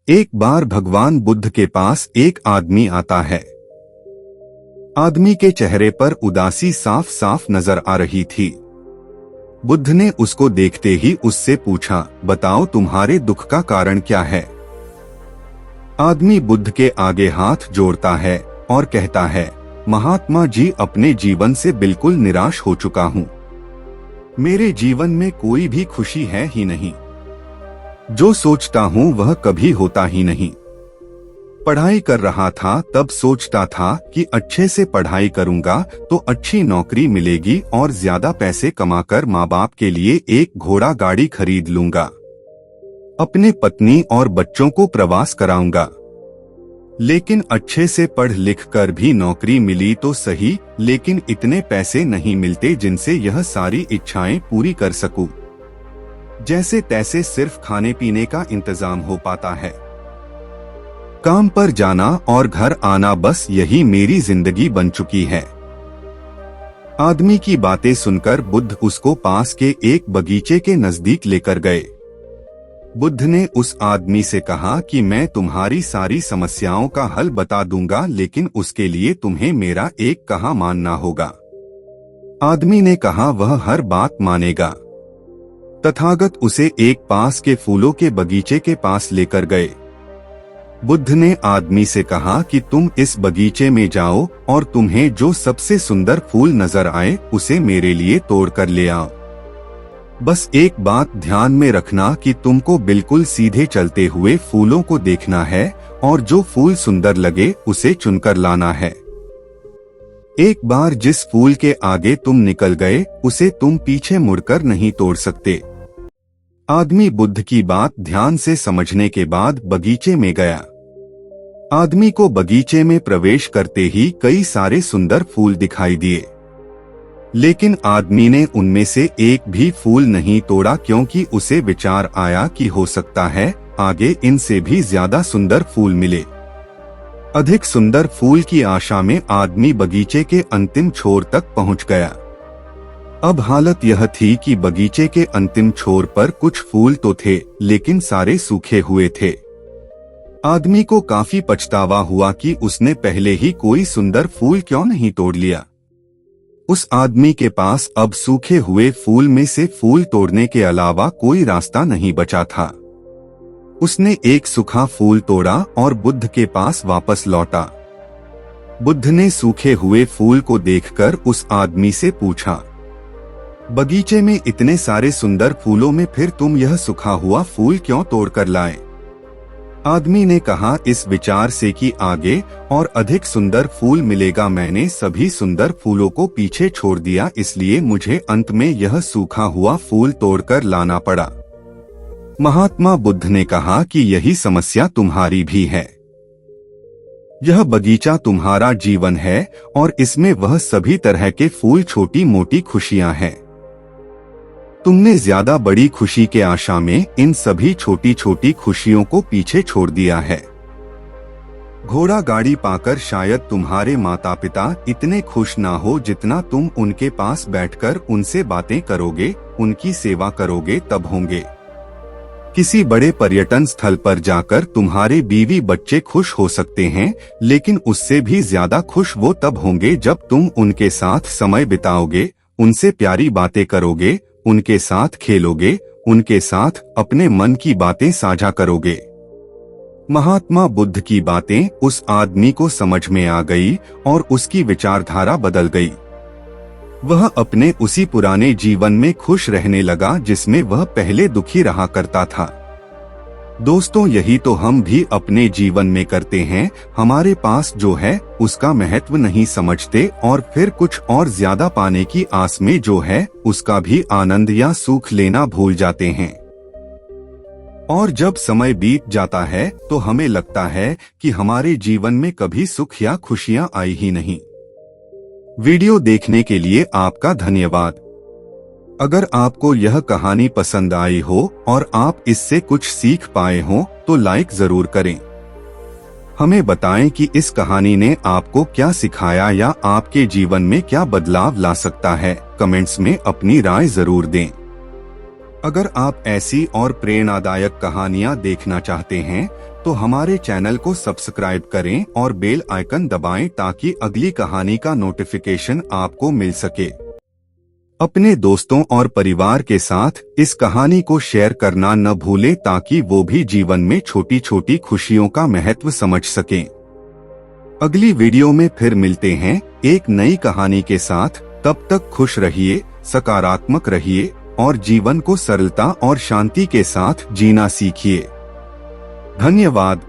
एक बार भगवान बुद्ध के पास एक आदमी आता है। आदमी के चेहरे पर उदासी साफ साफ नजर आ रही थी। बुद्ध ने उसको देखते ही उससे पूछा, बताओ तुम्हारे दुख का कारण क्या है। आदमी बुद्ध के आगे हाथ जोड़ता है और कहता है, महात्मा जी, अपने जीवन से बिल्कुल निराश हो चुका हूँ। मेरे जीवन में कोई भी खुशी है ही नहीं। जो सोचता हूँ वह कभी होता ही नहीं। पढ़ाई कर रहा था तब सोचता था कि अच्छे से पढ़ाई करूंगा तो अच्छी नौकरी मिलेगी और ज्यादा पैसे कमाकर माँ बाप के लिए एक घोड़ा गाड़ी खरीद लूंगा। अपने पत्नी और बच्चों को प्रवास कराऊंगा। लेकिन अच्छे से पढ़ लिख कर भी नौकरी मिली तो सही, लेकिन इतने पैसे नहीं मिलते जिनसे यह सारी इच्छाएं पूरी कर सकूं। जैसे तैसे सिर्फ खाने पीने का इंतजाम हो पाता है। काम पर जाना और घर आना, बस यही मेरी जिंदगी बन चुकी है। आदमी की बातें सुनकर बुद्ध उसको पास के एक बगीचे के नजदीक लेकर गए। बुद्ध ने उस आदमी से कहा कि मैं तुम्हारी सारी समस्याओं का हल बता दूंगा, लेकिन उसके लिए तुम्हें मेरा एक कहा मानना होगा। आदमी ने कहा वह हर बात मानेगा। तथागत उसे एक पास के फूलों के बगीचे के पास लेकर गए। बुद्ध ने आदमी से कहा कि तुम इस बगीचे में जाओ और तुम्हें जो सबसे सुंदर फूल नजर आए उसे मेरे लिए तोड़ कर ले आओ। बस एक बात ध्यान में रखना कि तुमको बिल्कुल सीधे चलते हुए फूलों को देखना है और जो फूल सुंदर लगे उसे चुनकर लाना है। एक बार जिस फूल के आगे तुम निकल गए उसे तुम पीछे मुड़कर नहीं तोड़ सकते। आदमी बुद्ध की बात ध्यान से समझने के बाद बगीचे में गया। आदमी को बगीचे में प्रवेश करते ही कई सारे सुंदर फूल दिखाई दिए, लेकिन आदमी ने उनमें से एक भी फूल नहीं तोड़ा, क्योंकि उसे विचार आया कि हो सकता है आगे इनसे भी ज्यादा सुंदर फूल मिले। अधिक सुंदर फूल की आशा में आदमी बगीचे के अंतिम छोर तक पहुंच गया। अब हालत यह थी कि बगीचे के अंतिम छोर पर कुछ फूल तो थे, लेकिन सारे सूखे हुए थे। आदमी को काफी पछतावा हुआ कि उसने पहले ही कोई सुंदर फूल क्यों नहीं तोड़ लिया। उस आदमी के पास अब सूखे हुए फूल में से फूल तोड़ने के अलावा कोई रास्ता नहीं बचा था। उसने एक सूखा फूल तोड़ा और बुद्ध के पास वापस लौटा। बुद्ध ने सूखे हुए फूल को देखकर उस आदमी से पूछा, बगीचे में इतने सारे सुंदर फूलों में फिर तुम यह सूखा हुआ फूल क्यों तोड़कर लाए। आदमी ने कहा, इस विचार से कि आगे और अधिक सुंदर फूल मिलेगा मैंने सभी सुंदर फूलों को पीछे छोड़ दिया, इसलिए मुझे अंत में यह सूखा हुआ फूल तोड़कर लाना पड़ा। महात्मा बुद्ध ने कहा कि यही समस्या तुम्हारी भी है। यह बगीचा तुम्हारा जीवन है और इसमें वह सभी तरह के फूल छोटी मोटी खुशियां हैं। तुमने ज्यादा बड़ी खुशी के आशा में इन सभी छोटी छोटी खुशियों को पीछे छोड़ दिया है। घोड़ा गाड़ी पाकर शायद तुम्हारे माता पिता इतने खुश ना हो जितना तुम उनके पास बैठकर उनसे बातें करोगे, उनकी सेवा करोगे तब होंगे। किसी बड़े पर्यटन स्थल पर जाकर तुम्हारे बीवी बच्चे खुश हो सकते हैं, लेकिन उससे भी ज्यादा खुश वो तब होंगे जब तुम उनके साथ समय बिताओगे, उनसे प्यारी बातें करोगे, उनके साथ खेलोगे, उनके साथ अपने मन की बातें साझा करोगे। महात्मा बुद्ध की बातें उस आदमी को समझ में आ गई और उसकी विचारधारा बदल गई। वह अपने उसी पुराने जीवन में खुश रहने लगा जिसमें वह पहले दुखी रहा करता था। दोस्तों, यही तो हम भी अपने जीवन में करते हैं। हमारे पास जो है उसका महत्व नहीं समझते और फिर कुछ और ज्यादा पाने की आस में जो है उसका भी आनंद या सुख लेना भूल जाते हैं। और जब समय बीत जाता है तो हमें लगता है कि हमारे जीवन में कभी सुख या खुशियां आई ही नहीं। वीडियो देखने के लिए आपका धन्यवाद। अगर आपको यह कहानी पसंद आई हो और आप इससे कुछ सीख पाए हो तो लाइक जरूर करें। हमें बताएं कि इस कहानी ने आपको क्या सिखाया या आपके जीवन में क्या बदलाव ला सकता है। कमेंट्स में अपनी राय जरूर दें। अगर आप ऐसी और प्रेरणादायक कहानियां देखना चाहते हैं तो हमारे चैनल को सब्सक्राइब करें और बेल आइकन दबाएं ताकि अगली कहानी का नोटिफिकेशन आपको मिल सके। अपने दोस्तों और परिवार के साथ इस कहानी को शेयर करना न भूलें ताकि वो भी जीवन में छोटी छोटी खुशियों का महत्व समझ सकें। अगली वीडियो में फिर मिलते हैं एक नई कहानी के साथ। तब तक खुश रहिए, सकारात्मक रहिए और जीवन को सरलता और शांति के साथ जीना सीखिए। धन्यवाद।